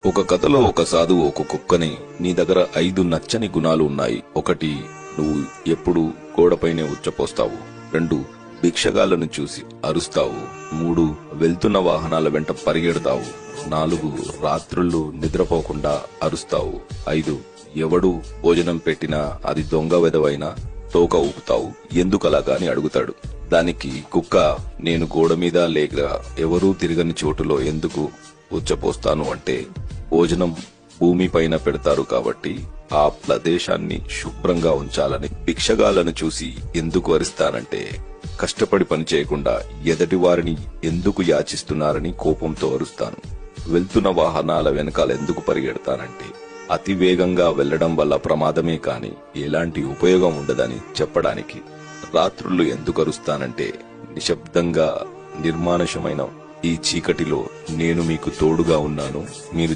ఒక కథలో ఒక సాధువు ఒక కుక్కని, నీ దగ్గర 5 నచ్చని గుణాలు ఉన్నాయి. 1, నువ్వు ఎప్పుడు గోడపైనే ఉచ్చపోస్తావు. 2, భిక్షగాళ్లను చూసి అరుస్తావు. 3, వెళ్తున్న వాహనాల వెంట పరిగెడతావు. 4, రాత్రుళ్ళు నిద్రపోకుండా అరుస్తావు. 5, ఎవడు భోజనం పెట్టినా అది దొంగ వెదవైనా తోక ఊపుతావు. ఎందుకలాగా అని అడుగుతాడు. దానికి కుక్క, నేను గోడ మీద లేక ఎవరూ తిరగని చోటులో ఎందుకు ఉచ్చపోస్తాను అంటే, భోజనం భూమి పైన పెడతారు కాబట్టి ఆ ప్రదేశాన్ని శుభ్రంగా ఉంచాలని. భిక్షగాళ్లను చూసి ఎందుకు అరుస్తానంటే, కష్టపడి పని చేయకుండా ఎదటి వారిని ఎందుకు యాచిస్తున్నారని కోపంతో అరుస్తాను. వెళ్తున్న వాహనాల వెనకాల ఎందుకు పరిగెడతానంటే, అతి వేగంగా వెళ్లడం వల్ల ప్రమాదమే కాని ఎలాంటి ఉపయోగం ఉండదని చెప్పడానికి. రాత్రుళ్ళు ఎందుకు అరుస్తానంటే, నిశ్శబ్దంగా నిర్మానుషమైన ఈ చీకటిలో నేను మీకు తోడుగా ఉన్నాను, మీరు